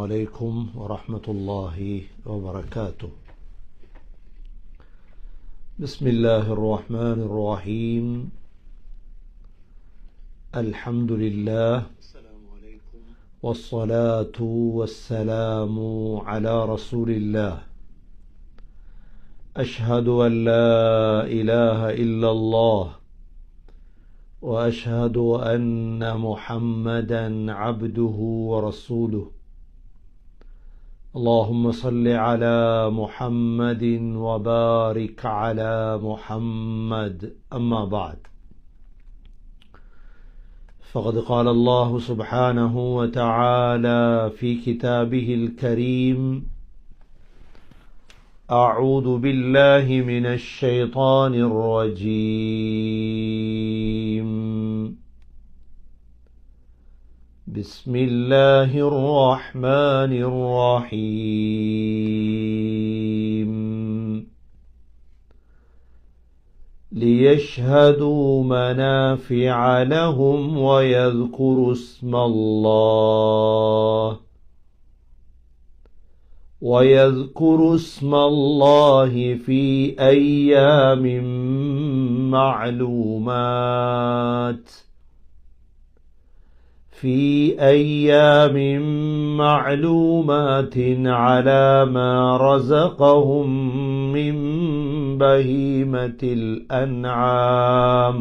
عليكم ورحمة الله وبركاته. بسم الله الرحمن الرحيم. الحمد لله والصلاة والسلام على رسول الله. أشهد أن لا إله إلا الله وأشهد أن محمدا عبده ورسوله. اللهم صل على محمد وبارك على محمد. أما بعد، فقد قال الله سبحانه وتعالى في كتابه الكريم: أعوذ بالله من الشيطان الرجيم. بسم الله الرحمن الرحيم. ليشهدوا منافع لهم ويذكروا اسم الله في أيام معلومات على ما رزقهم من بهيمة الأنعام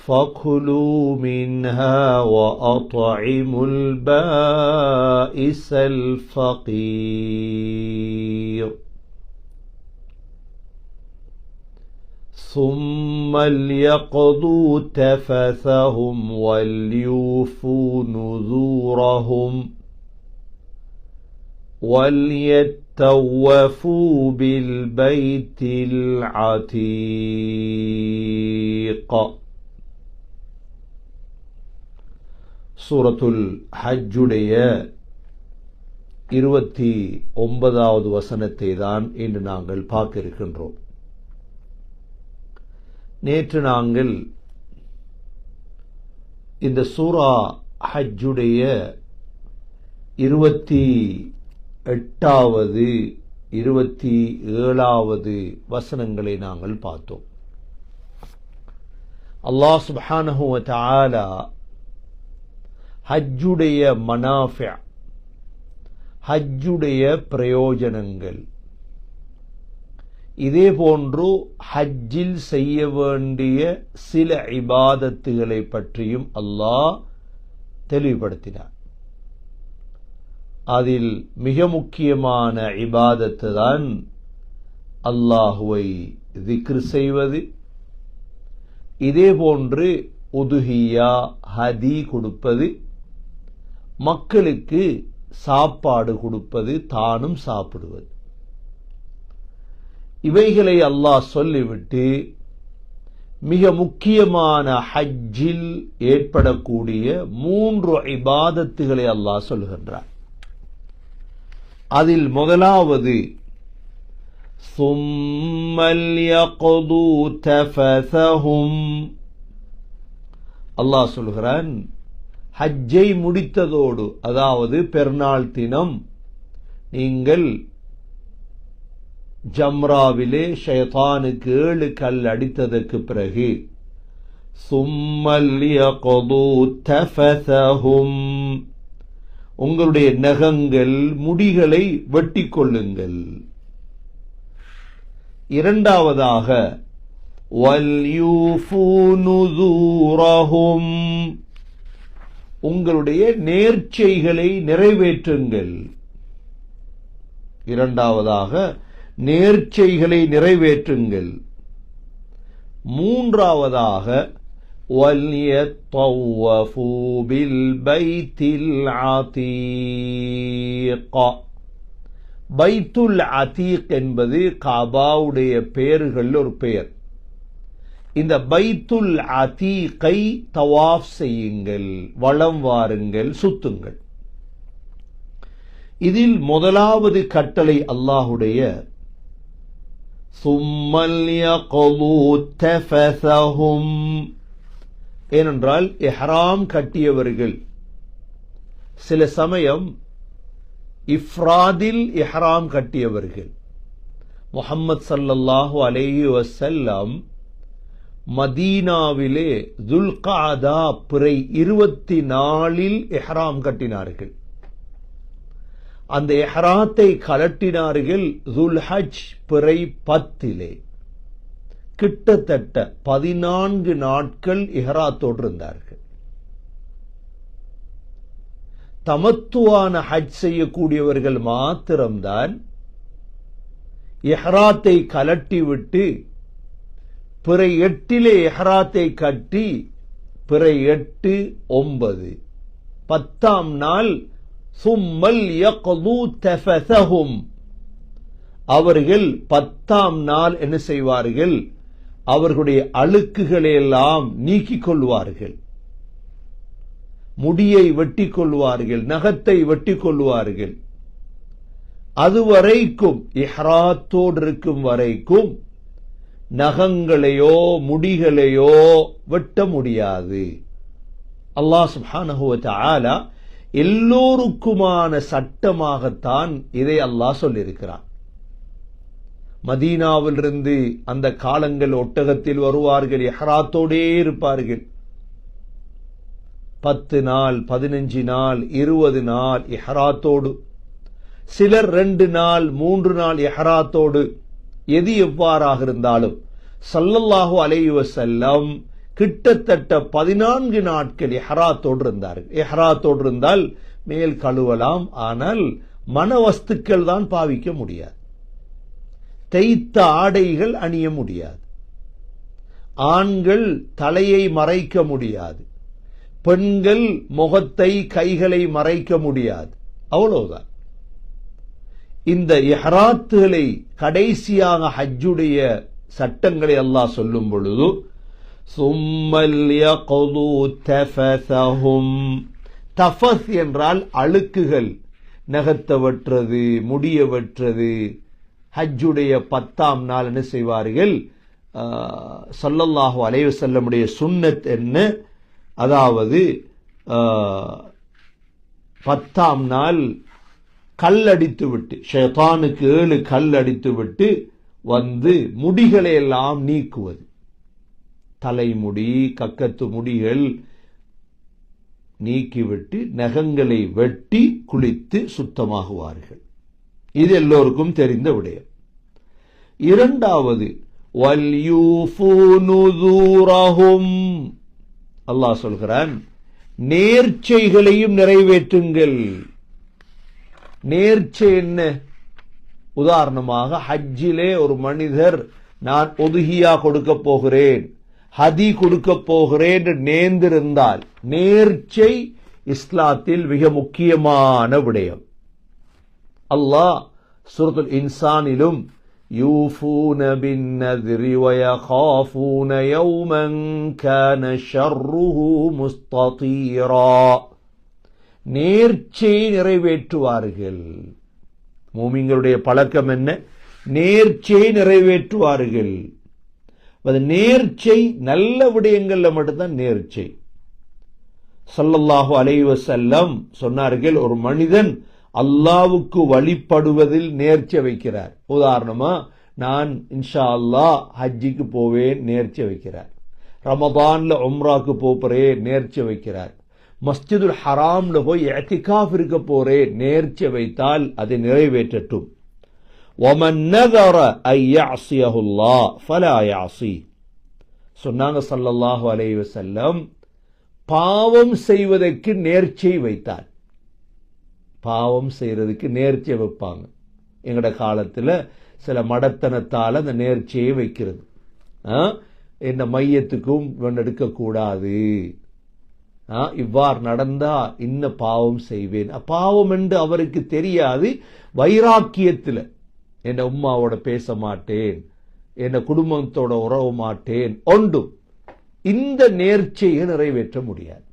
فكلوا منها وأطعموا البائس الفقير ثم ليقضوا تفثهم وليوفوا نذورهم وليطوفوا بالبيت العتيق. சூரத்துல் ஹஜ்ஜுடைய 29வது வசனத்தை தான் இன்று நாங்கள் பார்க்க இருக்கின்றோம். நேற்று நாங்கள் இந்த சூரா ஹஜ்ஜுடைய 28வது 27வது வசனங்களை நாங்கள் பார்த்தோம். அல்லாஹ் சுப்ஹானஹு வ தஆலா ஹஜ்ஜுடைய மனாஃபி', ஹஜ்ஜுடைய பிரயோஜனங்கள், இதே போன்று ஹஜ்ஜில் செய்ய வேண்டிய சில இபாதத்துகளை பற்றியும் அல்லாஹ் தெளிவுபடுத்தினார். அதில் மிக முக்கியமான இபாதத்து தான் அல்லாஹுவை திக்ர் செய்வது. இதே போன்று உதுஹியா, ஹதி கொடுப்பது, மக்களுக்கு சாப்பாடு கொடுப்பது, தானும் சாப்பிடுவது. இவைகளை அல்லாஹ் சொல்லிவிட்டு மிக முக்கியமான ஹஜ்ஜில் ஏற்படக்கூடிய 3 இபாதத்துகளை அல்லாஹ் சொல்கின்றார். அதில் முதலாவது ثُمَّ لْيَقْضُوا تَفَثَهُمْ. அல்லாஹ் சொல்கிறான், ஹஜ்ஜை முடித்ததோடு, அதாவது பெருநாள் தினம் நீங்கள் ஜம்ராவிலே ஷைத்தானுக்கு 7 கல் அடித்ததற்கு பிறகு ثُمَّ لْيَقْضُوا تَفَثَهُمْ, உங்களுடைய நகங்கள், முடிகளை வெட்டிக் கொள்ளுங்கள். இரண்டாவதாக وَلْيُوفُوا نُذُورَهُمْ, உங்களுடைய நேர்ச்சைகளை நிறைவேற்றுங்கள். இரண்டாவதாக நேர்ச்சைகளை நிறைவேற்றுங்கள். மூன்றாவதாக وَلْيَطَّوَّفُوا بِالْبَيْتِ الْعَتِيقِ. பைத்துல் அதீக் என்பது காபாவுடைய பெயர்கள் ஒரு பெயர். இந்த பைத்துல் அதீகை தவாஃப் செய்யுங்கள், வலம் வாருங்கள், சுத்துங்கள். இதில் முதலாவது கட்டளை அல்லாஹுடைய ثُمَّ لْيَقْضُوا تَفَثَهُمْ, ஏனென்றால் இஹ்ராம் கட்டியவர்கள் சில சமயம் இஃப்ராதில் இஹ்ராம் கட்டியவர்கள் முஹம்மது ஸல்லல்லாஹு அலைஹி வஸல்லம் மதீனாவிலே துல்காதா பிறை 24 இஹ்ராம் கட்டினார்கள். அந்த இஹ்ராத்தை கலட்டினார்கள் துல்ஹஜ் பிறை 10. கிட்டத்தட்ட 14 நாட்கள் இஹ்ராத்தோடு இருந்தார்கள். தமத்துவான ஹஜ் செய்யக்கூடியவர்கள் மாத்திரம்தான் இஹ்ராத்தை கலட்டிவிட்டு பிறை 8 இஹ்ராத்தை கட்டி பிறை 8, 9 10ஆம் நாள் சும்மல் யக்து தஃபஸஹும் அவர்கள் 10ஆம் நாள் என்ன செய்வார்கள்? அவர்களுடைய அழுக்குகளை எல்லாம் நீக்கிக் கொள்வார்கள். முடியை வெட்டி கொள்வார்கள், நகத்தை வெட்டி கொள்வார்கள். அதுவரைக்கும் இஹ்ராத்தோடு இருக்கும் வரைக்கும் நகங்களையோ முடிகளையோ வெட்ட முடியாது. அல்லாஹ் சுப்ஹானஹு வ தஆலா எல்லோருக்குமான சட்டமாகத்தான் இதை அல்லாஹ் சொல்லியிருக்கிறான். மதீனாவிலிருந்து அந்த காலங்கள் ஒட்டகத்தில் வருவார்கள், இஹ்ராத்தோடே இருப்பார்கள். 10 நாள், 15 நாள், 20 நாள் இஹ்ராத்தோடு, சிலர் 2 நாள், 3 நாள் இஹ்ராத்தோடு. எது எவ்வாறாக இருந்தாலும் ஸல்லல்லாஹு அலைஹி வஸல்லம் கிட்டத்தட்ட 14 நாட்கள் இஹ்ராத்தோடு இருந்தார்கள். இஹ்ராத்தோடு இருந்தால் மேல் கழுவலாம், ஆனால் மனவஸ்துக்கள் தான் பாவிக்க முடியாது. தைத்த ஆடைகள் அணிய முடியாது. ஆண்கள் தலையை மறைக்க முடியாது. பெண்கள் முகத்தை கைகளை மறைக்க முடியாது. அவ்வளவுதான். இந்த இஹ்ராத்துகளை கடைசியாக ஹஜ்ஜுடைய சட்டங்களை அல்லாஹ் சொல்லும் பொழுது சும்மல் யக்து தஃபஸஹும், தஃபஸ் என்றால் அழுக்குகள், நகத்தை வெட்டுறது, முடிய வெட்டுறது. ஹஜ்ஜுடைய 10ஆம் நாள் என்ன செய்வார்கள்? ஸல்லல்லாஹு அலைஹி வஸல்லமுடைய சுன்னத் என்ன? அதாவது 10ஆம் நாள் கல்லடித்து விட்டு, ஷைத்தானுக்கு 7 கல் அடித்து விட்டு வந்து முடிகளை எல்லாம் நீக்குவது. தலைமுடி, கக்கத்து முடிகள் நீக்கிவிட்டு நகங்களை வெட்டி குளித்து சுத்தமாகுவார்கள். இது எல்லோருக்கும் தெரிந்த விடயம். இரண்டாவது, வல்யூஃபூ நுذூரஹும், அல்லாஹ் சொல்கிறான், நேர்ச்சைகளையும் நிறைவேற்றுங்கள். நேர்ச்சை என்ன? உதாரணமாக ஹஜ்ஜிலே ஒரு மனிதர் நான் உதுஹியா கொடுக்க போகிறேன், ஹதி கொடுக்க போகிறேன் என்று நேர்ந்திருந்தால், நேர்ச்சை இஸ்லாத்தில் மிக முக்கியமான விடயம். அல்லாஹ் சூரத்துல் இன்சானிலும் யூஃபூன பின்னத்ரி வயகாஃபூன யௌமன் கான ஷர்ருஹு முஸ்ததீரா, நேர்ச்சையை நிறைவேற்றுவார்கள். மூமின்களுடைய பழக்கம் என்ன? நேர்ச்சையை நிறைவேற்றுவார்கள். நேர்ச்சை நல்ல விடயங்கள்ல மட்டும்தான் நேர்ச்சை. ஸல்லல்லாஹு அலைஹி வஸல்லம் சொன்னார்கள், ஒரு மனிதன் அல்லாஹ்வுக்கு வழிபடுவதில் நேர்ச்சை வைக்கிறார். உதாரணமா, நான் இன்ஷா அல்லாஹ் ஹஜ்ஜிக்கு போவேன், நேர்ச்சை வைக்கிறார். ரமதான்ல உம்ராக்கு போறேன், நேர்ச்சை வைக்கிறார். மஸ்ஜிதுல் ஹராம்ல போய் இஅ்திகாஃப் இருக்க போறேன், நேர்ச்சை வைத்தால் அதை நிறைவேற்றட்டும். வமன் நதர அன் யஅஸியஹு அல்லாஹ் ஃபலா யஅஸி, சொன்னாங்க ஸல்லல்லாஹு அலைஹி வஸல்லம், பாவம் செய்வதற்கு நேர்ச்சை வைத்தார். பாவம் செய்யறதுக்கு நேர்ச்சை வைப்பாங்க. எங்கட காலத்துல சில மடத்தனத்தால் அந்த நேர்ச்சியை வைக்கிறது. என்ன மையத்துக்கும் எடுக்க கூடாது, இவ்வாறு நடந்தா இன்ன பாவம் செய்வேன். பாவம் என்று அவருக்கு தெரியாது. வைராக்கியத்தில் என் உம்மாவோட பேச மாட்டேன், என் குடும்பத்தோட உறவு மாட்டேன், ஒன்றும் இந்த நேர்ச்சையை நிறைவேற்ற முடியாது.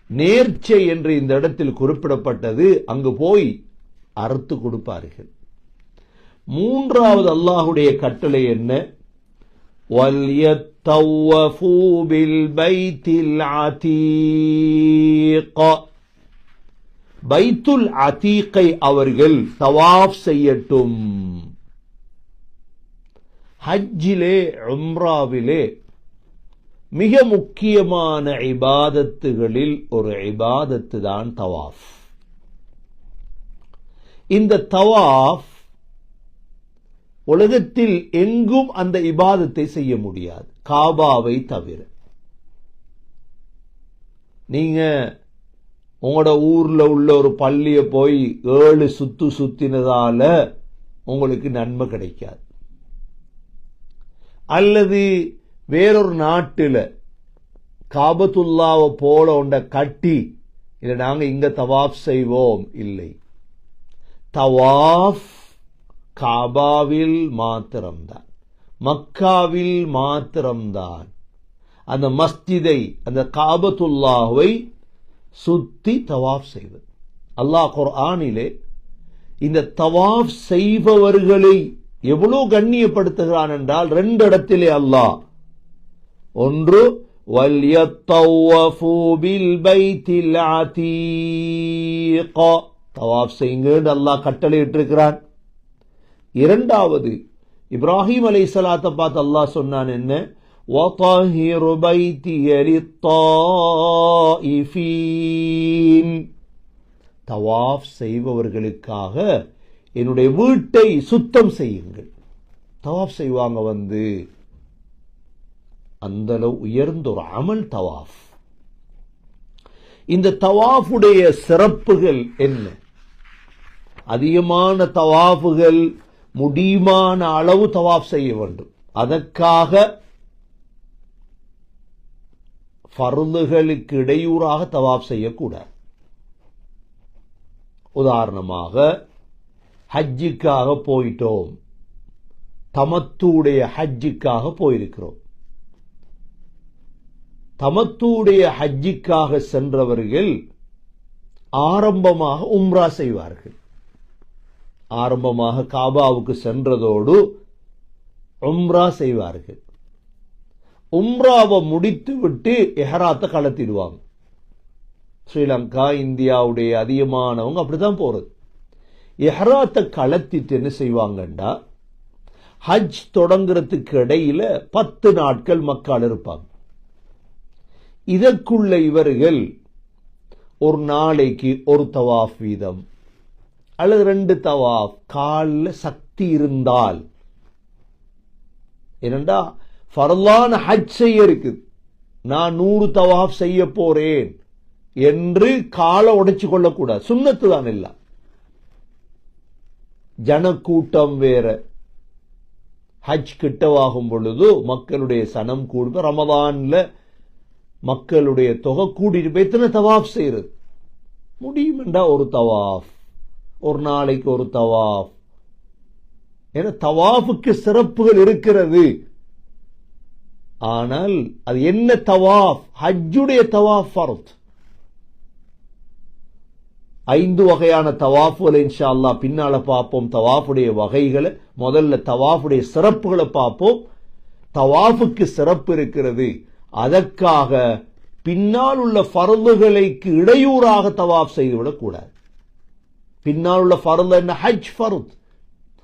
நேர்ச்சை என்று இந்த இடத்தில் குறிப்பிடப்பட்டது, அங்கு போய் அறுத்து கொடுப்பார்கள். மூன்றாவது அல்லாஹுடைய கட்டளை என்ன? வல்யத்தகில்லாஹ وَلْيَطَّوَّفُوا بِالْبَيْتِ الْعَتِيقِ. பைத்துல் அதீக்கை அவர்கள் தவாஃப் செய்யட்டும். ஹஜ்ஜிலே உம்ராவிலே மிக முக்கியமான இபாதத்துகளில் ஒரு இபாதத்து தான் தவாஃப். இந்த தவாஃப் உலகத்தில் எங்கும் அந்த இபாதத்தை செய்ய முடியாது, காபாவை தவிர. நீங்க உங்களோட ஊர்ல உள்ள ஒரு பள்ளிய போய் 7 சுத்து சுத்தினதால உங்களுக்கு நன்மை கிடைக்காது. அல்லது வேறொரு நாட்டில் காபத்துல்லாவை போல ஒன்றை கட்டி இல்லை நாங்க இங்க தவாஃப் செய்வோம், இல்லை. தவாஃப் காபாவில் மாத்திரம்தான், மக்காவில் மாத்திரம்தான். அந்த மஸ்ஜிதை, அந்த காபத்துல்லாவை சுத்தி தவாஃப் செய்வது. அல்லாஹ் குர்ஆனிலே இந்த தவாஃப் செய்பவர்களை எவ்வளவு கண்ணியப்படுத்துகிறான் என்றால் 2 இடத்திலே அல்லாஹ், ஒன்று வல்யத்தவ்வஃபு பில் பைத்தில் அதீக, தவாஃப் செய்யுங்க அல்லாஹ் கட்டளையிட்டிருக்கிறான். இரண்டாவது இப்ராஹிம் அலைஹிஸ்ஸலாத்தை பார்த்து அல்லாஹ் சொன்னான் என்ன, வதஹிர் பைத்திய லித்தாயிஃபீன், தவாஃப் செய்பவர்களுக்காக என்னுடைய வீட்டை சுத்தம் செய்யுங்கள். தவாஃப் செய்வாங்க அந்த அளவு உயர்ந்த ஒரு அமல் தவாஃப். இந்த தவாஃபுடைய சிறப்புகள் என்ன? அதிகமான தவாஃபுகள், முடியுமான அளவு தவாஃப் செய்ய வேண்டும். அதற்காக ஃபர்துகளுக்கு இடையூறாக தவாஃப் செய்யக்கூடாது. உதாரணமாக ஹஜ்ஜுக்காக போயிட்டோம், தமத்துடைய ஹஜ்ஜுக்காக போயிருக்கிறோம். தமத்துடைய ஹஜ்ஜுக்காக சென்றவர்கள் ஆரம்பமாக உம்ரா செய்வார்கள். ஆரம்பமாக காபாவுக்கு சென்றதோடு உம்ரா செய்வார்கள். உம்ராவை முடித்து விட்டு இஹ்ராத்தை கலத்திடுவாங்க. ஸ்ரீலங்கா, இந்தியாவுடைய அதிகமானவங்க அப்படித்தான் போறது. இஹ்ராத்தை கலத்திட்டு என்ன செய்வாங்கண்டா, ஹஜ் தொடங்குறதுக்கு இடையில 10 நாட்கள் மக்கள் இருப்பாங்க. இதற்குள்ள இவர்கள் ஒரு நாளைக்கு ஒரு தவாஃப் வீதம் அல்லது 2 தவாஃப், காலில் சக்தி இருந்தால், ஏனென்றா ஃபர்லான ஹஜ் செய்ய இருக்குது, நான் 100 தவாஃப் செய்ய போறேன் என்று காலை உடைச்சு கொள்ளக்கூடாது. சுன்னத்து தான் எல்லாம். ஜனக்கூட்டம் வேற. ஹஜ் கிட்டவாகும் பொழுது மக்களுடைய சனம் கூடுது. ரமதான்ல மக்களுடைய தொகை கூடிட்டு போய் எத்தனை தவாஃப் செய்யறது முடியும் என்றா ஒரு தவாஃப், ஒரு நாளைக்கு ஒரு தவாஃப். ஏன்னா தவாஃபுக்கு சிறப்புகள் இருக்கிறது. ஆனால் அது என்ன தவாஃப்? ஹஜ்ஜுடைய தவாஃப் ஃபர்த். 5 வகையான தவாஃபுகளை இன்ஷா அல்லாஹ் பின்னால பார்ப்போம். தவாஃபுடைய வகைகளை முதல்ல தவாஃபுடைய சிறப்புகளை பார்ப்போம். தவாஃபுக்கு சிறப்பு இருக்கிறது. அதற்காக பின்னால் உள்ள ஃபர்துகளுக்கு இடையூறாக தவாஃப் செய்துவிடக் கூடாது. பின்னால் உள்ள ஃபர்து என்ன? ஹஜ் ஃபர்த்.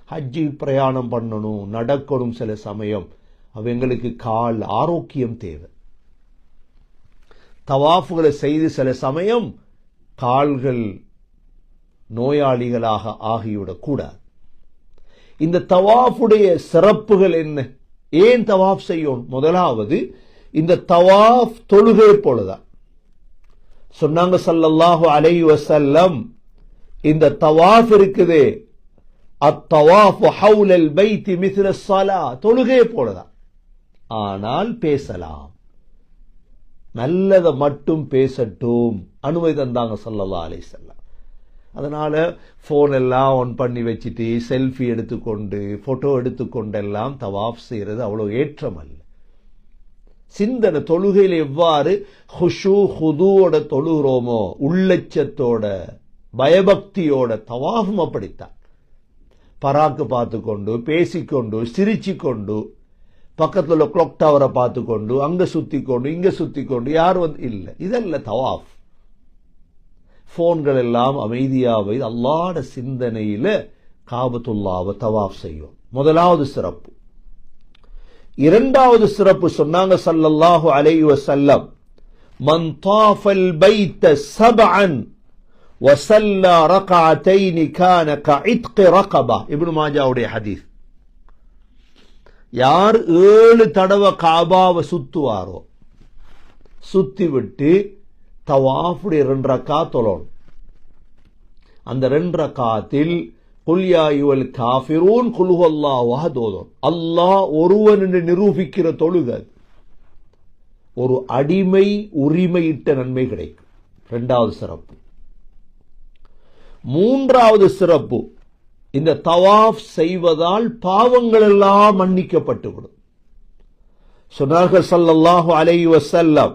ஹஜ்ஜி பிரயாணம் பண்ணணும், நடக்கணும். சில சமயம் அவங்களுக்கு கால் ஆரோக்கியம் தேவை. தவாஃபுகளை செய்து சில சமயம் கால்கள் நோயாளிகளாக ஆகிவிடக் கூடாது. இந்த தவாஃபுடைய சிறப்புகள் என்ன? ஏன் தவாஃப் செய்யும்? முதலாவது, இந்த தவாஃப் தொழுகை போலதான். சொன்னாங்க ஸல்லல்லாஹு அலைஹி வஸல்லம், இந்த தவாஃப் இருக்குதே, அத்தவாஃபு ஹவுலல் பைத்தி மிஸ்ல ஸலா, தொழுகை போலதான். ஆனால் பேசலாம், நல்லதை மட்டும் பேசட்டும் அனுமதி தந்தாங்க ஸல்லல்லாஹு அலைஹி வஸல்லம். அதனால போன் எல்லாம் ஆன் பண்ணி வச்சுட்டு செல்ஃபி எடுத்துக்கொண்டு போட்டோ எடுத்துக்கொண்டெல்லாம் தவாஃப் செய்யறது அவ்வளவு ஏற்றம் அல்ல. சிந்தனை தொழுகையில் எவ்வாறு ஹுஷு ஹுதுவோட தொழுகிறோமோ, உள்ளச்சத்தோட பயபக்தியோட, தவாஃபும் அப்படித்தான். பராக்கு பார்த்து கொண்டு, பேசிக்கொண்டு, சிரிச்சுக்கொண்டு, பக்கத்துல உள்ள கிளாக் டவரை பார்த்து கொண்டு அங்க சுத்தி கொண்டு இங்க சுத்தி கொண்டு யார் இல்லை. இதல்ல தவாஃப். போன்கள் எல்லாம் அமைதியாவை அல்லாஹ்ட சிந்தனையில காபத்துல்லாவை தவாஃப் செய்யும். முதலாவது சிறப்பு. இரண்டாவது சிறப்பு சொன்னாங்க ஸல்லல்லாஹு அலைஹி வஸல்லம், மன் தாஃபல் பைத்த சபஅன் வஸல்லா ரக்அத்தைன் கான கஇத்கி ரகபா. இப்னு மாஜாவுடைய ஹதீஸ். யார் 7 தடவை காபாவை சுத்துவாரோ, சுத்தி விட்டு தவாஃபுடைய 2 ரக்காத் தொழணும். அந்த 2 ரக்காத்தில் குல் யா அய்யுஹல் காஃபிரூன் குல் ஹுவல்லாஹு அஹத் ஓதும். அல்லாஹ் ஒருவன் என்று நிரூபிக்கிற தொழுகை. ஒரு அடிமை உரிமையிட்ட நன்மை கிடைக்கும். இரண்டாவது சிறப்பு. மூன்றாவது சிறப்பு, இந்த தவாஃப் செய்வதால் பாவங்கள் எல்லாம் மன்னிக்கப்பட்டுவிடும். சொன்னார்கள் ஸல்லல்லாஹு அலைஹி வஸல்லம்,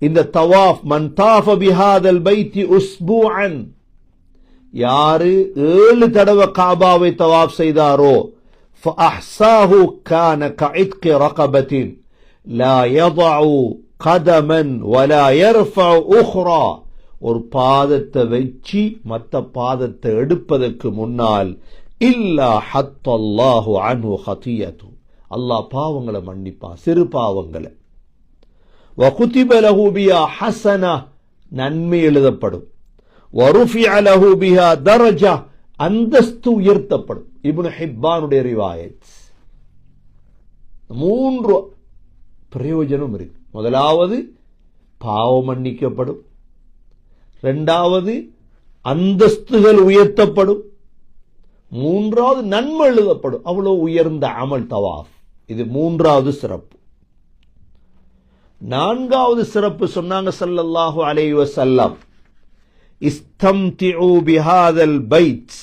இந்த தவாஃப் மன் தாஃப பிஹாதல் பைத்தி உஸ்பூஅன், யாரு 7 தடவை காபாவை தவாஃப் செய்தாரோ, ஃபஅஹ்ஸாஹு கான கஇத்கி ரகபத்தின் லா யضع கதமன் வலா யர்ஃபஉ உக்ரா. ஒரு பாதத்தை வச்சு மற்ற பாதத்தை எடுப்பதற்கு முன்னால் இல்லா ஹத்தல்லாஹு அன்ஹு ஹதியது, அல்லாஹ் பாவங்களை மன்னிப்பான், சிறு பாவங்களை. வகுதிப லஹு பிஹா ஹஸனா, நன்மை எழுதப்படும். வருஃபிஅ லஹு பிஹா தரஜா, அந்தஸ்து உயர்த்தப்படும். இப்னு ஹிப்பானுடைய ரிவாயத். 3 பிரயோஜனம் இருக்கு. முதலாவது பாவம் மன்னிக்கப்படும், இரண்டாவது அந்தஸ்துகள் உயர்த்தப்படும், மூன்றாவது நன்மை எழுதப்படும். அவ்வளவு உயர்ந்த அமல் தவாஃப். இது மூன்றாவது சிறப்பு. நான்காவது சிறப்பு சொன்னாங்க ஸல்லல்லாஹு அலைஹி வஸல்லம், இஸ்தம்திஉ பிஹாதல் பைத்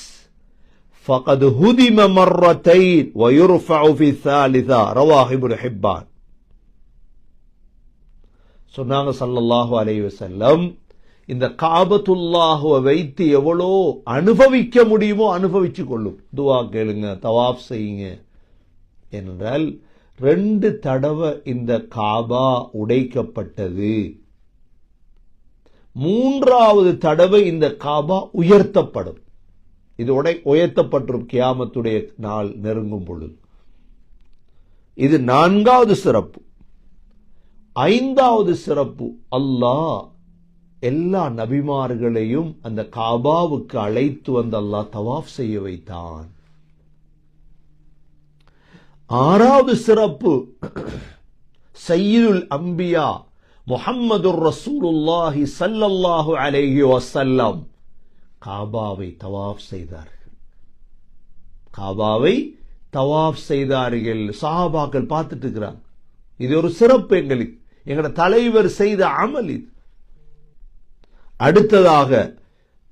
ஃபகத் ஹுதிம மர்ரத்தைன் வயுர்ஃபஉ ஃபி ஸாலிஸா ரவாஹு இப்னு ஹிப்பான். சொன்னாங்க ஸல்லல்லாஹு அலைஹி வஸல்லம், இந்த காபத்துல்லாஹுவை வைத்து எவ்வளோ அனுபவிக்க முடியுமோ அனுபவிச்சு கொள்ளும். துவா கேளுங்க, தவாஃப் செய்யுங்க என்றால் 2 தடவை இந்த காபா உடைக்கப்பட்டது. 3வது தடவை இந்த காபா உயர்த்தப்படும். இது உயர்த்தப்பட்டிரும் கியாமத்துடைய நாள் நெருங்கும் பொழுது. இது 4வது சிறப்பு. 5வது சிறப்பு, அல்லாஹ் எல்லா நபிமார்களையும் அந்த காபாவுக்கு அழைத்து வந்து அல்லாஹ் தவாஃப் செய்ய வைத்தான். 6வது சிறப்பு, சய்யிதுல் அம்பியா முஹம்மதுர் ரசூலுல்லாஹி ஸல்லல்லாஹு அலைஹி வஸல்லம் காபாவை தவாஃப் செய்தார்கள். காபாவை தவாஃப் செய்தார்கள். சஹாபாக்கள் பார்த்துட்டு இருக்கிறாங்க. இது ஒரு சிறப்பு, எங்களுக்கு எங்களோட தலைவர் செய்த அமல் இது. அடுத்ததாக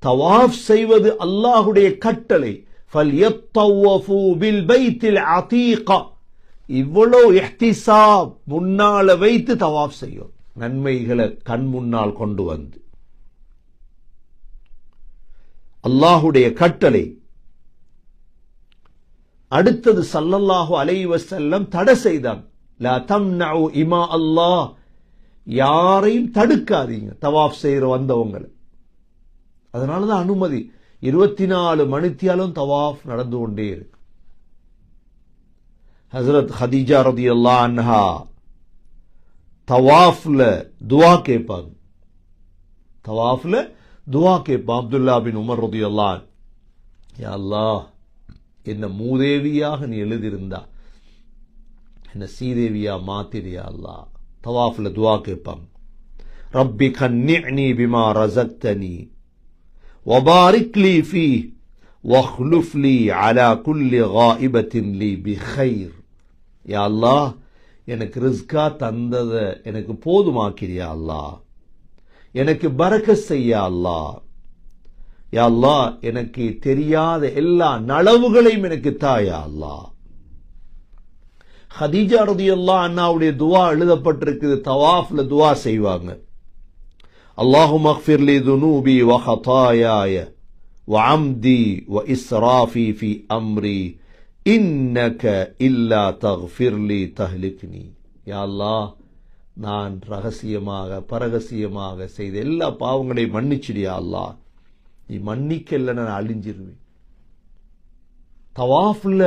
தவாஃப் செய்வது அல்லாஹுடைய கட்டளை. ஃபல்யத்தவஃபு பில் பைத்தில் அதீகா, இவ்வளவு இஹ்திசாப் முன்னால வைத்து தவாஃப் செய்யும். நன்மைகளை கண் முன்னால் கொண்டு வந்து அல்லாஹுடைய கட்டளை. அடுத்தது ஸல்லல்லாஹு அலைஹி வஸல்லம் தடை செய்தாங்க. லா தம்னஉ இமா அல்லாஹ், யாரையும் தடுக்காதீங்க தவாஃப் செய்யற வந்தவங்களை. அதனாலதான் அனுமதி. 24 மணித்தியாலும் தவாஃப் நடந்து கொண்டே இருக்கு. ஹஜ்ரத் ஹதீஜா ரலியல்லாஹு அன்ஹா தவாஃப்ல துஆ கேட்பாங்க. தவாஃப்ல துஆ கேட்பாங்க. அப்துல்லா பின் உமர் ரலியல்லாஹு அன்ஹு, யா அல்லாஹ், என்ன மூதேவியாக நீ எழுதியிருந்தா என்ன சீதேவியா மாத்திரியா அல்லாஹ். தவாஃப்ல துஆ கேட்பாங்க. ரப்பி கன்னிஅனி பிமா ரஸக்தனி வபாரிக் லீ ஃபீஹ் வஹ்லுஃப் லீ அலா குல்லி காயிபத்தின் லீ பிகைர். யா அல்லாஹ், எனக்கு ரிஸ்கா தந்ததை எனக்கு போதுமாக்கிறியா அல்லாஹ், எனக்கு பரக்கத் செய்ய அல்லாஹ். யா அல்லாஹ், எனக்கு தெரியாத எல்லா நலவுகளையும் எனக்கு தாயா அல்லாஹ். ஹதீஜா ரலியல்லாஹு அன்ஹாவுடைய துஆ எழுதப்பட்டிருக்குது. தவாஃப்ல துஆ செய்வாங்க. அல்லாஹும்ம அக்ஃபிர் லி துனூபி வ ஹதாயாய வ அம்தி வ இஸ்ராஃபி ஃபி அம்ரி இன்னக இல்லா தக்ஃபிர்லி தஹ்லிக்னி. யா அல்லாஹ், நான் ரகசியமாக பரகசியமாக செய்த எல்லா பாவங்களையும் மன்னிச்சிடியா அல்லாஹ், நீ மன்னிக்கல நான் அழிஞ்சிருவேன். தவாஃப்ல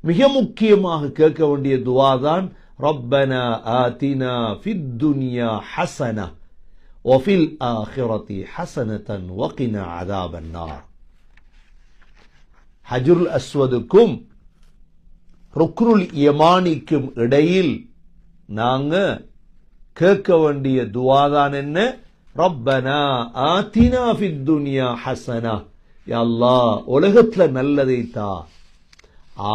மிக முக்கியமாக கேட்க வேண்டிய துவா தான் ரப்பனா ஆதினா ஃபித் துன்யா ஹஸனா வஃபில் ஆখিরাতি ஹஸனதன் வகினா அஸாபன் நார். ஹஜ்ருல் அஸ்வதுக்கும் ருக்னுல் யமானிக்கும் இடையில் நாங்க கேட்க வேண்டிய துவா தான் என்ன? ரப்பனா ஆதினா ஃபித் துன்யா ஹஸனா. யா அல்லாஹ், உலகத்துல நல்லதை தா,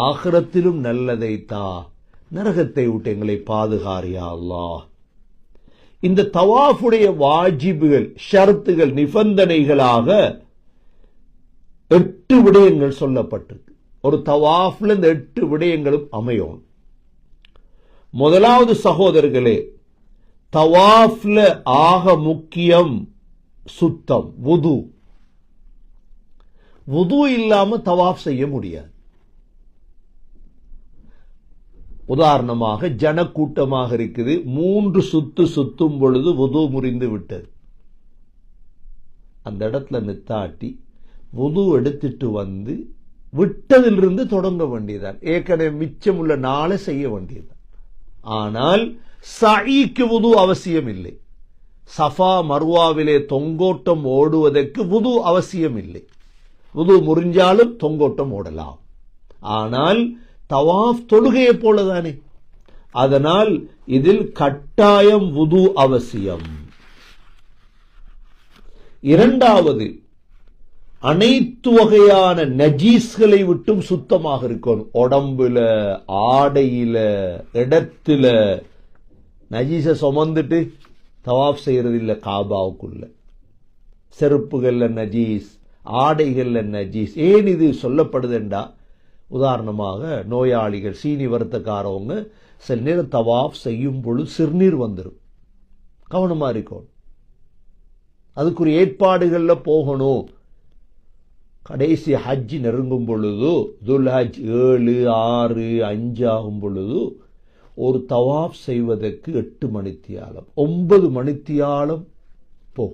ஆகிரத்திலும் நல்லதை தா, நரகத்தை விட்டு எங்களை பாதுகார் யா அல்லாஹ். இந்த தவாஃபுடைய வாஜிபுகள், ஷர்த்துகள், நிபந்தனைகளாக 8 விடயங்கள் சொல்லப்பட்டிருக்கு. ஒரு தவாஃப்ல இந்த 8 விடயங்களும் அமையும். முதலாவது சகோதரர்களே, தவாஃப்ல ஆக முக்கியம் சுத்தம், வுது. வுது இல்லாம தவாஃப் செய்ய முடியாது. உதாரணமாக ஜனக்கூட்டமாக இருக்குது, 3 சுத்து சுத்தும் பொழுது வுது முறிந்து விட்டது. அந்த இடத்துல நித்தாட்டி வுது எடுத்துட்டு வந்து விட்டதிலிருந்து தொடங்க வேண்டியதான். ஏற்கனவே மிச்சம் உள்ள நாளை செய்ய வேண்டியதான். ஆனால் சஈக்கு வுது அவசியம் இல்லை. சஃபா மர்வாவிலே தொங்கோட்டம் ஓடுவதற்கு வுது அவசியம் இல்லை. வுது முறிஞ்சாலும் தொங்கோட்டம் ஓடலாம். ஆனால் தவாஃப் தொழுகையை போலதானே, அதனால் இதில் கட்டாயம் வுது அவசியம். இரண்டாவது, அனைத்து வகையான நஜீஸ்களை விட்டும் சுத்தமாக இருக்கணும். உடம்புல, ஆடையில, இடத்துல நஜீஸ சுமந்துட்டு தவாஃப் செய்யறது இல்ல. காபாவுக்குள்ள செருப்புகள்ல நஜீஸ், ஆடைகள்ல நஜீஸ். ஏன் இது சொல்லப்படுதுண்டா, உதாரணமாக நோயாளிகள், சீனி வருத்தக்காரவங்க சில நேரம் தவாஃப் செய்யும் பொழுது சிறுநீர் வந்துடும். கவனமா இருக்கும். அதுக்குரிய ஏற்பாடுகள்ல போகணும். கடைசி ஹஜ் நெருங்கும் பொழுது, துல்ஹஜ் 7, 6, 5 ஆகும் பொழுது ஒரு தவாஃப் செய்வதற்கு 8 மணித்தியாலம், 9 மணித்தியாலம் போ.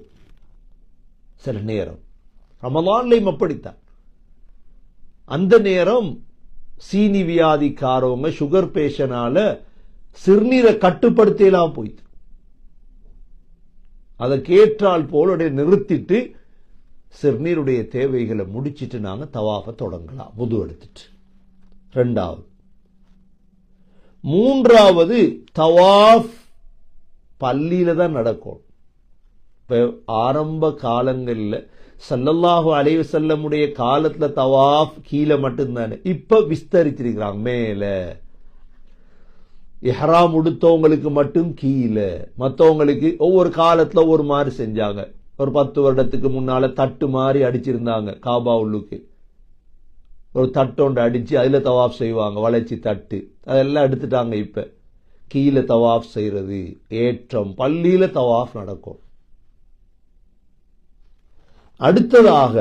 சில நேரம் ரமலான்லையும் அப்படித்தான். அந்த நேரம் சீனி வியாதிக்காரவங்க, சுகர் பேஷனால சிறுநீரை கட்டுப்படுத்தலாம் போயிட்டு, அதை கேட்டால் போல நிறுத்திட்டு சிறுநீருடைய தேவைகளை முடிச்சிட்டு நாங்க தவாஃப தொடங்கலாம், வுது எடுத்துட்டு. ரெண்டாவது. மூன்றாவது, தவாஃப் பள்ளியில தான் நடக்கும். இப்ப ஆரம்ப காலங்களில் ஸல்லல்லாஹு அலைஹி வஸல்லமுடைய காலத்துல தவாஃப் கீழே மட்டும்தானே. இப்ப விஸ்தரிச்சிருக்கிறாங்க. மேல இஹ்ராம் உடுத்தவங்களுக்கு மட்டும் கீழே, மற்றவங்களுக்கு ஒவ்வொரு காலத்துல ஒரு மாதிரி செஞ்சாங்க. ஒரு 10 வருடத்துக்கு முன்னால தட்டு மாதிரி அடிச்சிருந்தாங்க. காபா உள்ளுக்கு ஒரு தட்டோண்டு அடிச்சு அதுல தவாஃப் செய்வாங்க, வளைச்சி தட்டு. அதெல்லாம் எடுத்துட்டாங்க. இப்ப கீழே தவாஃப் செய்யறது ஏற்றம், பள்ளியில தவாஃப் நடக்கும். அடுத்ததாக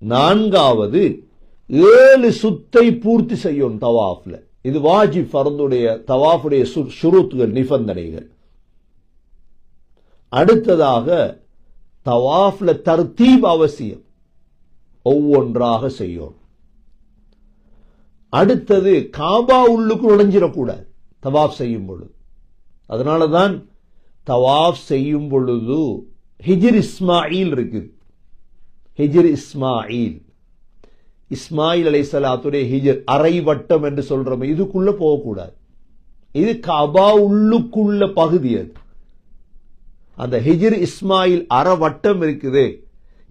நான்காவது, 7 சுத்தை பூர்த்தி செய்யும் தவாஃப்ல. இது வாஜிப், ஃபர்துடைய தவாஃபுடைய ஷுரூத்துகள், நிபந்தனைகள். அடுத்ததாக தவாஃப்ல தர்தீப் அவசியம், ஒவ்வொன்றாக செய்யும். அடுத்தது, காபா உள்ளுக்கு நுழைஞ்சிடக்கூடாது தவாஃப் செய்யும் பொழுது. அதனாலதான் தவாஃப் செய்யும் பொழுது ஹிஜ்ர் இஸ்மாயில் இருக்குது. ஹிஜ்ர் இஸ்மாயில், இஸ்மாயில் அலைஹிஸ்ஸலாத்துடைய ஹிஜ்ர், அரை வட்டம் என்று சொல்றோம், இதுக்குள்ள போகக்கூடாது. இது காபா உள்ளுக்குள்ள பகுதி. அது அந்த ஹிஜ்ர் இஸ்மாயில் அரை வட்டம் இருக்குது.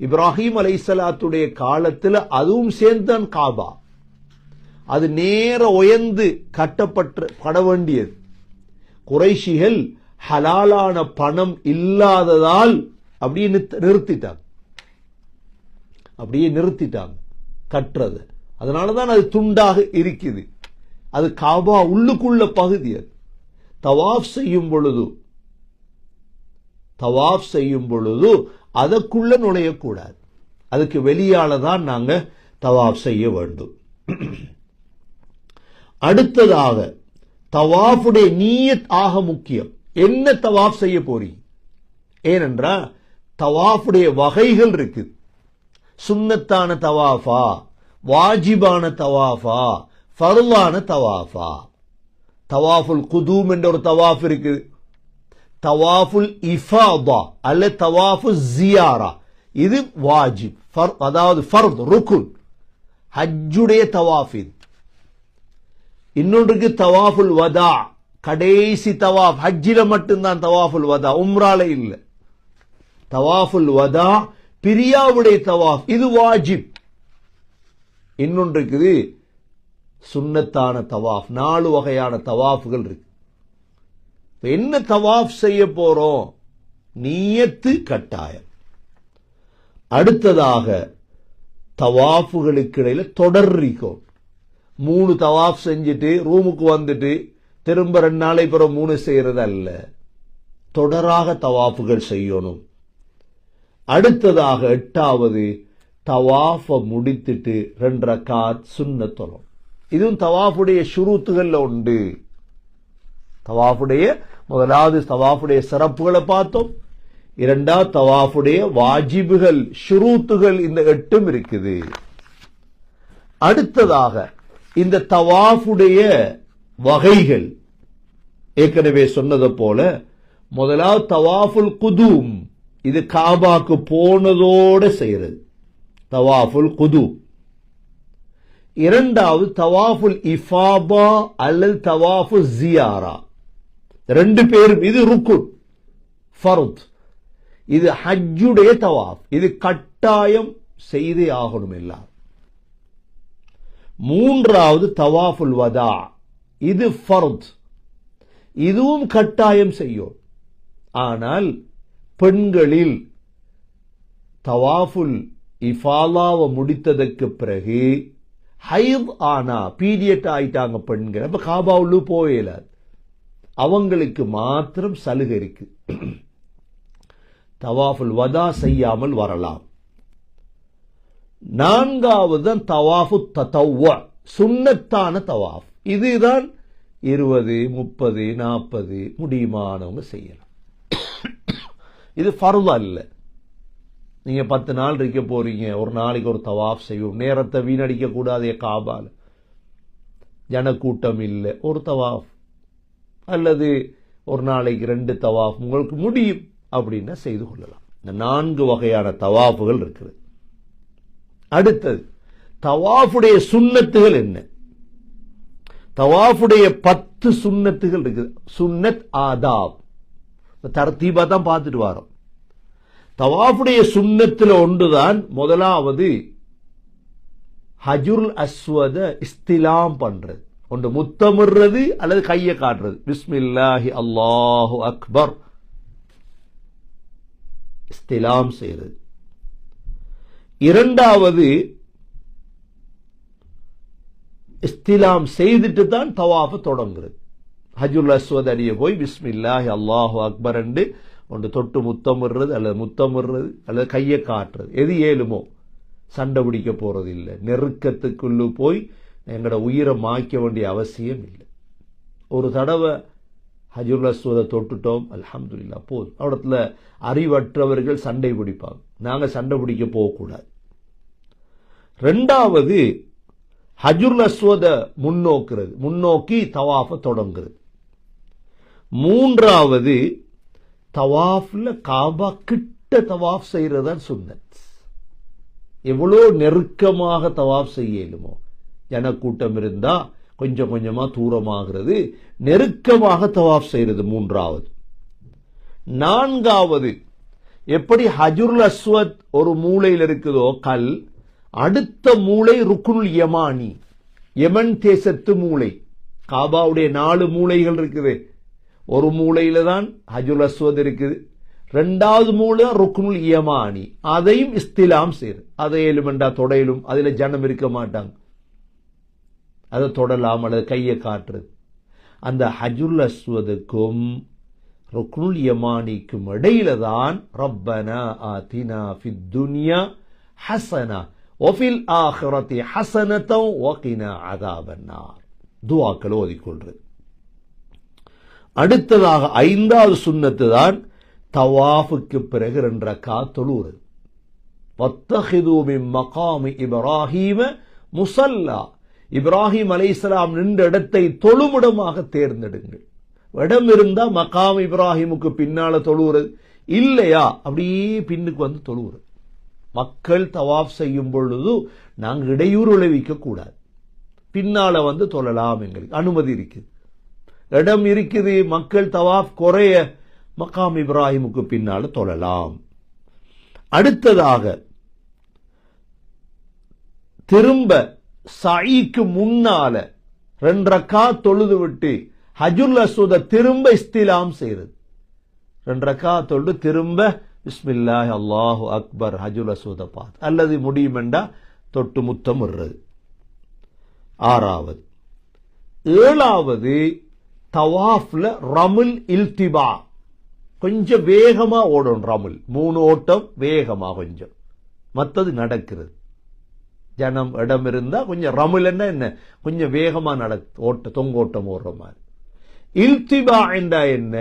இப்ராஹிம் அலைஹிஸ்ஸலாத்துடைய காலத்தில் அதுவும் சேர்ந்தான் காபா. அது நேர உயர்ந்து கட்டப்பட வேண்டியது. குறைஷிகள் ஹலாலான பணம் இல்லாததால் அப்படியே நிறுத்திட்டாங்க கட்டுறது. அதனாலதான் அது துண்டாக இருக்குது. அது காபா உள்ளுக்குள்ள பகுதி. அது தவாஃப் செய்யும் பொழுது அதற்குள்ள நுழையக்கூடாது. அதுக்கு வெளியால தான் நாங்க தவாஃப் செய்ய வேண்டும். அடுத்ததாக தவாஃபுடைய நீயத் ஆக முக்கியம். என்ன தவாஃப் செய்ய போறீங்க? ஏனென்றா தவாஃபுடைய வகைகள் இருக்கு. சுன்னத்தான தவாஃபா, வாஜிபான தவாஃபா, ஃபர்லான தவாஃபா. தவாஃபுல் குதூம் என்ற ஒரு தவாஃப் இருக்கு. தவாஃபுல் இஃபாதா அல்ல தவாஃபு ஜியாரா, இது வாஜிப், அதாவது ஃபர்த், ருக்குன், ஹஜ்ஜுடைய தவாஃப். இது இன்னொன்றுக்கு தவாஃபுல் வதா, கடைசி தவாஃப். ஹஜ்ஜில மட்டும்தான் தவாஃபுல் வதா, உம்ரால இல்ல. தவாஃபுல் வதா பிரியாவுடைய தவாஃப், இது வாஜிப். இன்னொன்றுக்கு சுன்னத்தான தவாஃப். 4 வகையான தவாஃப்கள் இருக்கு. என்ன தவாஃப் செய்ய போறோம்? நியத்து கட்டாயம். அடுத்ததாக தவாஃபுகளுக்கு இடையில தொடர் இருக்கும். 3 தவாஃப் செஞ்சுட்டு ரூமுக்கு வந்துட்டு திரும்ப 2 நாளை பிறகு 3 செய்யறது அல்ல, தொடராக தவாஃபுகள் செய்யணும். அடுத்ததாக 8வது தவாஃப முடித்துட்டு 2 ரக்காத் சுன்னத் தொழும். இதுவும் தவாஃபுடைய ஷுரூத்துகள்ல உண்டு. தவாஃபுடைய முதலாவது தவாஃபுடைய சிறப்புகளை பார்த்தோம். 2வது தவாஃபுடைய வாஜிபுகள், ஷுரூத்துகள், இந்த 8ம் இருக்குது. அடுத்ததாக இந்த தவாஃபுடைய வகைகள் ஏற்கனவே சொன்னதை போல, முதலாவது தவாஃபுல் குதூம், இது காபாக்கு போனதோட செய்யறது தவாஃபுல் குதூம். 2வது தவாஃபுல் இஃபாபா அல்லது தவாஃபு ஜியாரா. 2 பேரும் இது ருக்குன், ஃபர்த். இது ஹஜ்ஜுடைய தவாஃப், இது கட்டாயம் செய்தே ஆகணும் எல்லாம். 3வது தவாஃபுல் வதா, இது ஃபர்த், இதுவும் கட்டாயம் செய்யும். ஆனால் பெண்களில் தவாஃபுல் இஃபாலாவை முடித்ததற்கு பிறகு ஹைத் ஆனா, பீரியட் ஆயிட்டாங்க பெண்கள், அப்ப காபாவுள்ளு போயிடாது, அவங்களுக்கு மாத்திரம் சலுகை இருக்கு. தவாஃபுல் வதா செய்யாமல் வரலாம். 4வது தவாஃபு தத்தவ்வ, சுன்னத்தான தவாஃப். இதுதான் 20, 30, 40 முடியுமானவங்க செய்யலாம். இது ஃபர்து அல்ல. நீங்க 10 நாள் இருக்க போறீங்க, ஒரு நாளைக்கு ஒரு தவாஃப் செய்யும். நேரத்தை வீணடிக்க கூடாதே. காபால ஜனக்கூட்டம் இல்லை, ஒரு தவாஃப் அல்லது ஒரு நாளைக்கு 2 தவாஃப் உங்களுக்கு முடியும் அப்படின்னா செய்து கொள்ளலாம். இந்த 4 வகையான தவாஃபுகள் இருக்குது. அடுத்தது தவாஃபுடைய சுன்னத்துகள் என்ன? தவாஃபுடைய 10 சுன்னத்துகள் இருக்குது. சுன்னத் ஆதாப் தர்த்தீபா தான் பார்த்துட்டு வரோம். தவாஃபுடைய சுன்னத்துல ஒன்றுதான் முதலாவது ஹஜ்ருல் அஸ்வத இஸ்திலாம் பண்றது. ஒன்று முத்தமிடுறது அல்லது கையை காட்டுறது. பிஸ்மில்லாஹி அல்லாஹு அக்பர், இஸ்திலாம் செய்யறது. 2வது இஸ்திலாம் செய்துட்டு தான் தவாஃப தொடங்குறது. ஹஜ்ருல் அஸ்வத் அடிய போய் பிஸ்மில்லாஹி அல்லாஹு அக்பர் என்று ஒன்று தொட்டு முத்தமிடுறது அல்லது முத்தமிடுறது அல்லது கையை காட்டுறது, எது ஏழுமோ. சண்டை பிடிக்க போறது இல்லை, நெருக்கத்துக்குள்ளு போய் எங்களோட உயிரை மாய்க்க வேண்டிய அவசியம் இல்லை. ஒரு தடவை ஹஜ்ருல் அஸ்வதை தொட்டுட்டோம், அல்ஹம்துலில்லாஹ் போதும். அவடத்துல அறிவற்றவர்கள் சண்டை பிடிப்பாங்க, நாங்க சண்டை பிடிக்க போகக்கூடாது. 2வது ஹஜ்ருல் அஸ்வத முன்னோக்குறது, முன்னோக்கி தவாஃப தொடங்குறது. 3வது தவாஃப்ல காபா கிட்ட தவாஃப் செய்யறதுதான் சுன்னத். எவ்வளோ நெருக்கமாக தவாஃப் செய்யலுமோ, ஜனக்கூட்டம் இருந்தா கொஞ்சம் கொஞ்சமா தூரமாகிறது, நெருக்கமாக தவாஃப் செய்யறது 3வது. 4வது எப்படி ஹஜ்ருல் அஸ்வத் ஒரு மூலையில் இருக்குதோ கல், அடுத்த மூளை ருக்குனுல் யமானி, யமன் தேசத்து மூளை. காபாவுடைய 4 மூளைகள் இருக்குது. ஒரு மூளையில தான் ஹஜ்ருல் அஸ்வத் இருக்குது. 2வது மூளை ருக்குனுல் யமானி, அதையும் இஸ்திலாம் செய்யுது. அதை ஏழுமெண்டா தொடையிலும், அதுல ஜனம் இருக்க மாட்டாங்க, அதை தொடலாம் அல்லது கையை காட்டுறது. அந்த ஹஜ்ருல் அஸ்வதுக்கும் ருக்குனுல் யமானிக்கும் இடையில தான் ரப்பனா ஆதினா ஃபித் துன்யா ஹஸனா வஃபில் ஆখিরাতি ஹஸனத்தன் வகினா அஸாபன்னார். துஆக்கள் ஓதிக்கொள்றது. அடுத்ததாக 5வது சுன்னத்து தான் தவாஃபுக்கு பிறகு 2 ரக்காத் தொழுவது. வத்தஹிது மின் மகாமி இப்ராஹீம முஸல்லா, இப்ராஹிம் அலைஹிஸ்ஸலாம் நின்ற இடத்தை தொழுமிடமாக தேர்ந்தெடுங்கள். இடம் இருந்தா மகாம் இப்ராஹிமுக்கு பின்னால தொழுகிறது, இல்லையா அப்படியே பின்னுக்கு வந்து தொழுகிறது. மக்கள் தவாஃப் செய்யும் பொழுது நாங்கள் இடையூறு விளைவிக்க கூடாது, பின்னால வந்து தொழலாம், எங்களுக்கு அனுமதி இருக்குது, இடம் இருக்குது, மக்கள் தவாஃப் குறைய மகாம் இப்ராஹிமுக்கு பின்னால தொழலாம். அடுத்ததாக திரும்ப சஈக்கு முன்னால 2 ரக்காத் தொழுது விட்டு ஹஜ்ருல் அஸ்வத திரும்ப இஸ்திலாம் செய்யறது. 2 ரக்காத் தொழுது திரும்ப பிஸ்மில்லாஹி அல்லாஹு அக்பர் ஹஜ்ருல் அஸ்வத பார்த்து, அல்லது முடியுமெண்டா தொட்டு முத்தம் விடுறது. 6வது. 7வது தவாஃப்ல ரமுல் இல்திபா, கொஞ்சம் வேகமா ஓடும் ரமுல், 3 ஓட்டம் வேகமா, கொஞ்சம் மற்றது நடக்கிறது. ஜனம் இடம் இருந்தா கொஞ்சம் ரமுல் என்ன கொஞ்சம் வேகமா ஓட்ட தொங்கோட்டம் ஓடுற மாதிரி. இல்திபா என்றா என்ன?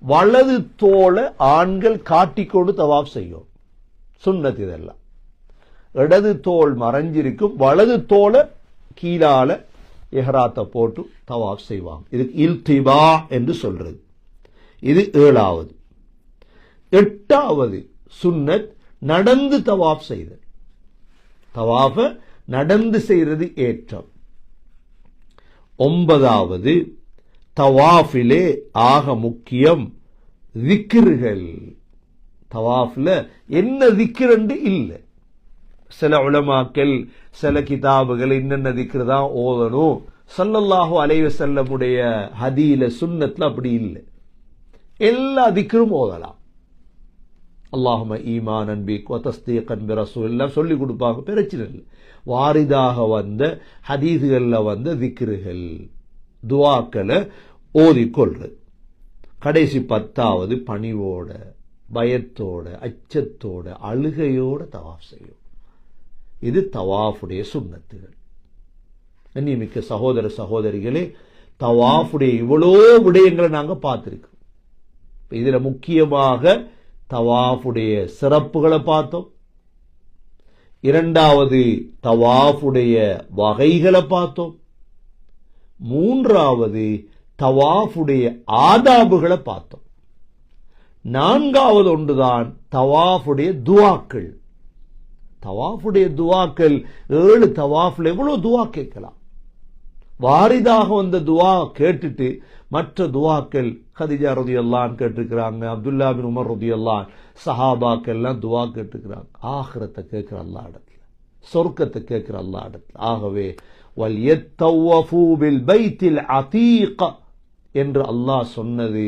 வலது தோளை ஆண்கள் காட்டிக்கொண்டு தவாஃப் செய்யும் சுன்னத். இதெல்லாம் இடது தோள் மறைஞ்சிருக்கும், வலது தோளை கீழால இஹ்ராத்தை போட்டு தவாஃப் செய்வாங்க. இதுக்கு இல்திபா என்று சொல்றது. இது 7வது. 8வது சுன்னத் நடந்து தவாஃப் செய்தல். தவாஃப நடந்து செய்யறது ஏற்றம். 9வது தவாஃபிலே ஆக முக்கியம் திக்ருகள். தவாஃப்ல என்ன திக்ர் என்று இல்லை. சில உலமாக்கள் சில கிதாபுகள் என்னென்ன திக்ர் தான் ஓதணும், ஸல்லல்லாஹு அலைஹி வஸல்லமுடைய ஹதீல சுன்னத்ல அப்படி இல்லை, எல்லா திக்ரும் ஓதலாம். அல்லாஹும்ம ஈமானன் பிக் வ தஸ்தீகன் பிரசூலில்லாஹ் சொல்லி கொடுப்பாங்க, பிரச்சனை இல்லை. வாரிதாக வந்த ஹதீதுகள்ல வந்த திக்ருகள் துஆக்களை ஓதிக்கொள்றது. கடைசி 10வது பணிவோட, பயத்தோட, அச்சத்தோட, அழுகையோட தவாஃப் செய்யும். இது தவாஃபுடைய சுன்னத்துகள். கண்ணியமிக்க சகோதர சகோதரிகளே, தவாஃபுடைய இவ்வளோ விடயங்களை நாங்க பார்த்திருக்கோம். இதுல முக்கியமாக தவாஃபுடைய சிறப்புகளை பார்த்தோம். 2வது தவாஃபுடைய வகைகளை பார்த்தோம். 3வது தவாஃபுடைய ஆதாபுகளை பார்த்தோம். 4வது ஒன்றுதான் தவாஃபுடைய துஆக்கள். தவாஃபுடைய துஆக்கள் 7 தவாஃப்ல எவ்வளவு துஆ கேட்கலாம். வாரிதாக வந்த துஆ கேட்டுட்டு மற்ற துஆக்கள் கதீஜா ரலியல்லாஹு அன்ஹா கேட்டிருக்கிறாங்க, அப்துல்லா பின் உமர் ரலியல்லாஹு அன்ஹு, சஹாபாக்கள் எல்லாம் துஆ கேட்டிருக்கிறாங்க. ஆகிரத்தை கேட்கிற அல்லாஹ் இடத்துல, சொர்க்கத்தை கேட்கிற அல்லாஹ் இடத்துல. ஆகவே வல் யத்தவஃபு பில் பைத்தில் அதீக என்று அல்லாஹ் சொன்னது,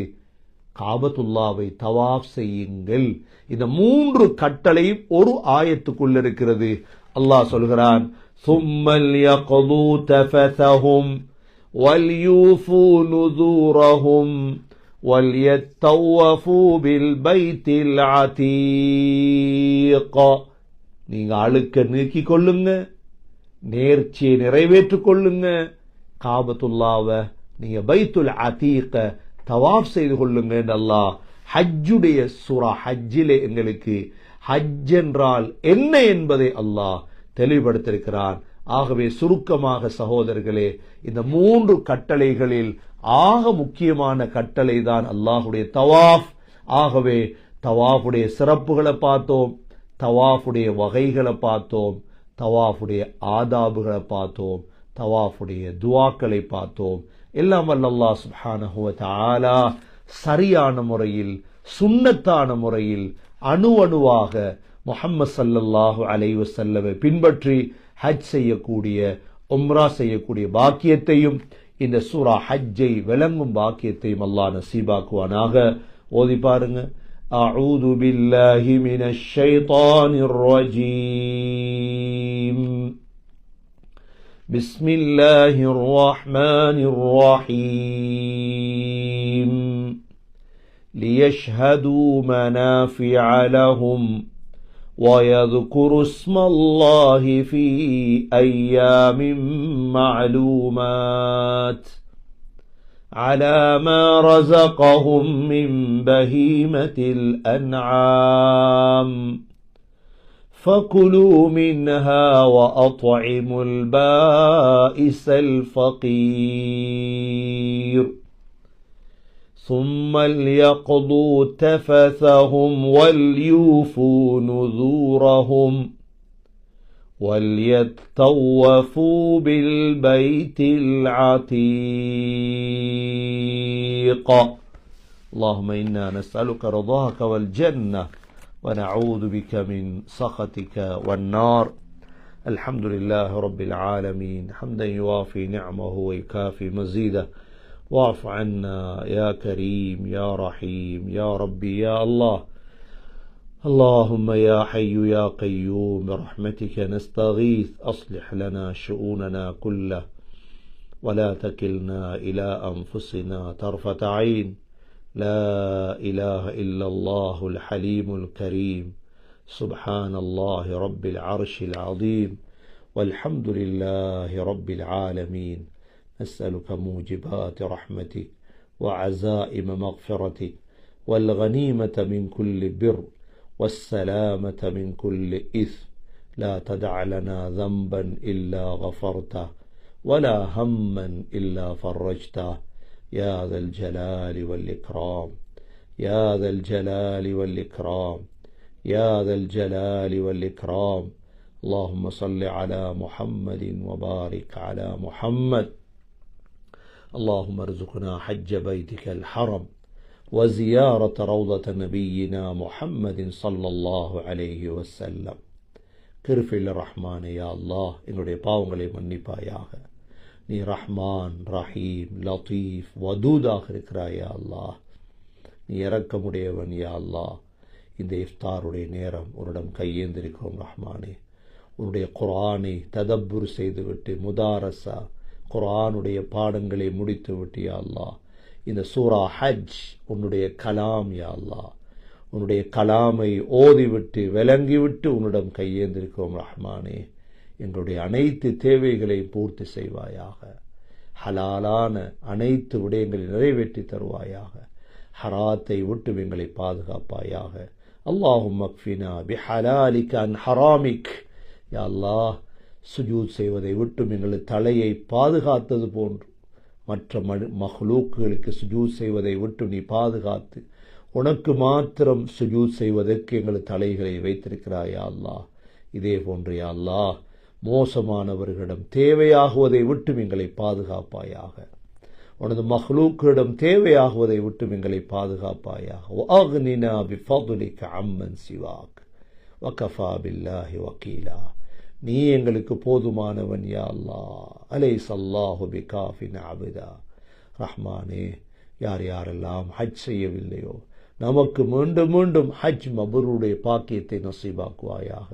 காபத்துல்லாவை தவாஃப் செய்யுங்கள். இந்த 3 கட்டளையும் ஒரு ஆயத்துக்குள்ள இருக்கிறது. அல்லாஹ் சொல்கிறான், சும்மல் யக்து தஃபதஹும் வல்யூஃபு நுذூரஹும் வல்யத்தவஃபு பில் பைத்தில் அதீக. நீங்க அழுக்க நீக்கிக் கொள்ளுங்க, நேர்ச்சியை நிறைவேற்றிக் கொள்ளுங்க, காபத்துல்லாவை நீங்க பைத்துல் அதீக தவாஃப் செய்து கொள்ளுங்க என்று அல்லாஹ் ஹஜ்ஜுடைய சூரா ஹஜ்ஜிலே எங்களுக்கு ஹஜ் என்றால் என்ன என்பதை அல்லாஹ் தெளிவுபடுத்தியிருக்கிறான். ஆகவே சுருக்கமாக சகோதரர்களே, இந்த 3 கட்டளைகளில் ஆக முக்கியமான கட்டளை தான் அல்லாஹுடைய தவாஃப். ஆகவே தவாஃபுடைய சிறப்புகளை பார்த்தோம், தவாஃபுடைய வகைகளை பார்த்தோம், தவாஃபுடைய ஆதாபுகளை பார்த்தோம், தவாஃபுடைய துஆக்களை பார்த்தோம். எல்லாம் வல்ல அல்லாஹ் சுப்ஹானஹு வ தஆலா சரியான முறையில், சுன்னத்தான முறையில், அணுவாக முஹம்மது ஸல்லல்லாஹு அலைஹி வஸல்லமை பின்பற்றி ஹஜ் செய்யக்கூடிய, உம்ரா செய்யக்கூடிய பாக்கியத்தையும், இந்த சூரா ஹஜ்ஜை விளங்கும் பாக்கியத்தையும் அல்லாஹ் நசீபாக்குவானாக. ஓதி பாருங்க. அஊது பில்லாஹி மினஷ் ஷைத்தானிர் ரஜீம். பிஸ்மில்லாஹிர் ரஹ்மானிர் ரஹீம். லியஷ்ஹது மனாஃபிஅ லஹும் ويذكر اسم الله في أيام معلومات على ما رزقهم من بهيمة الأنعام فكلوا منها وأطعموا البائس الفقير ثم ليقضوا تفثهم وليوفوا نذورهم وليطوفوا بالبيت العتيق. اللهم إنا نسألك رضاك والجنة ونعوذ بك من سخطك والنار. الحمد لله رب العالمين حمدا يوافي نعمه ويكافي مزيده. واعف عنا يا كريم يا رحيم يا ربي يا الله. اللهم يا حي يا قيوم برحمتك نستغيث أصلح لنا شؤوننا كله ولا تكلنا إلى أنفسنا طرفة عين. لا إله إلا الله الحليم الكريم سبحان الله رب العرش العظيم والحمد لله رب العالمين. نسألك موجبات رحمتك وعزائم مغفرتك والغنيمة من كل بر والسلامة من كل إثم. لا تدع لنا ذنبا إلا غفرته ولا هما إلا فرجته يا ذا الجلال والإكرام يا ذا الجلال والإكرام يا ذا الجلال والإكرام. اللهم صل على محمد وبارك على محمد. اللهم ارزقنا حج بيتك الحرم وزيارة روضة نبينا محمد صلى الله عليه وسلم. கிருபையுள்ள ரஹ்மானே யா அல்லாஹ், என்னுடைய பாவங்களை மன்னிப்பாயாக. நீ ரஹ்மான் ரஹீம் லத்தீஃப் வதூதாக இருக்கிறாய் யா அல்லாஹ். நீ இரக்கமுடையவன் யா அல்லாஹ். இந்த இஃப்தாருடைய நேரம் உன்னிடம் கையேந்திருக்கிறோம் ரஹ்மானே. உன்னுடைய குர்ஆனை ததப்புர் செய்துவிட்டு முதாரசா குர்ஆனுடைய பாடங்களை முடித்து விட்டு யா அல்லாஹ், இந்த சூரா ஹஜ் உன்னுடைய கலாம் யா அல்லாஹ், உன்னுடைய கலாமை ஓதிவிட்டு விளங்கிவிட்டு உன்னிடம் கையேந்திருக்கிறோம் ரஹ்மானே. எங்களுடைய அனைத்து தேவைகளை பூர்த்தி செய்வாயாக. ஹலாலான அனைத்து விடயங்களை நிறைவேற்றி தருவாயாக. ஹராத்தை விட்டு எங்களை பாதுகாப்பாயாக. அல்லாஹும்ம அக்ஃபினா பிஹலாலிக அன் ஹராமிக். யா அல்லாஹ், சுஜூத் செய்வதை விட்டும் எங்களது தலையை பாதுகாத்தது போன்று மற்ற மஹ்லூக்குகளுக்கு சுஜூத் செய்வதை விட்டு நீ பாதுகாத்து உனக்கு மாத்திரம் சுஜூத் செய்வதற்கு எங்களது தலைகளை வைத்திருக்கிறாய் யா அல்லாஹ். இதே போன்று யா அல்லாஹ், மோசமானவர்களிடம் தேவையாகுவதை விட்டும் எங்களை பாதுகாப்பாயாக. உனது மஹ்லூக்களிடம் தேவையாகுவதை விட்டும் எங்களை பாதுகாப்பாயாக. வஅக்னினா பிஃபضلிக அம்மன் சிவாக் வகஃபா பில்லாஹி வகீலா. நீ எங்களுக்கு போதுமானவன் யா அல்லாஹ். அலைஸல்லாஹு பிகாஃபின் அப்தா. ரஹ்மானே, யார் யாரெல்லாம் ஹஜ் செய்யவில்லையோ நமக்கு மீண்டும் மீண்டும் ஹஜ் மபரூருடைய பாக்கியத்தை நசீபாக்குவாயாக.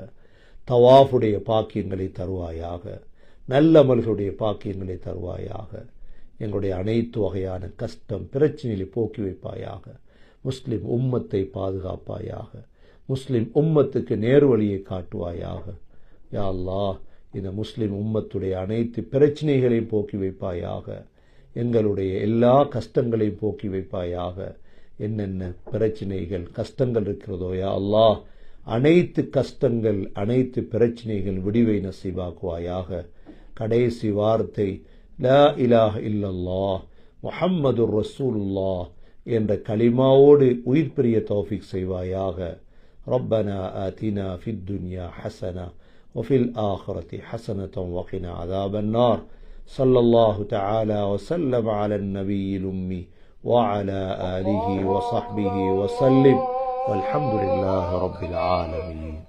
தவாஃபுடைய பாக்கியங்களை தருவாயாக. நல்லமல்களுடைய பாக்கியங்களை தருவாயாக. எங்களுடைய அனைத்து வகையான கஷ்டம் பிரச்சனைகளை போக்கி வைப்பாயாக. முஸ்லிம் உம்மத்தை பாதுகாப்பாயாக. முஸ்லிம் உம்மத்துக்கு நேர்வழியை காட்டுவாயாக. யா அல்லாஹ், இந்த முஸ்லிம் உம்மத்துடைய அனைத்து பிரச்சனைகளையும் போக்கி வைப்பாயாக. எங்களுடைய எல்லா கஷ்டங்களையும் போக்கி வைப்பாயாக. என்னென்ன பிரச்சனைகள் கஷ்டங்கள் இருக்கிறதோ யா அல்லாஹ், அனைத்து கஷ்டங்கள் அனைத்து பிரச்சனைகள் விடிவை நசீபாக்குவாயாக. கடைசி வார்த்தை லா இலாஹ இல்லல்லாஹ் முஹம்மதுர் ரசூலுல்லாஹ் என்ற கலிமாவோடு உயிர் பிரிய தௌஃபீக் செய்வாயாக. ரப்பனா ஆதினா ஃபித் துன்யா ஹஸனா وفي الآخرة حسنة وقنا عذاب النار. صلى الله تعالى وسلم على النبي الأمي وعلى آله وصحبه وسلم والحمد لله رب العالمين.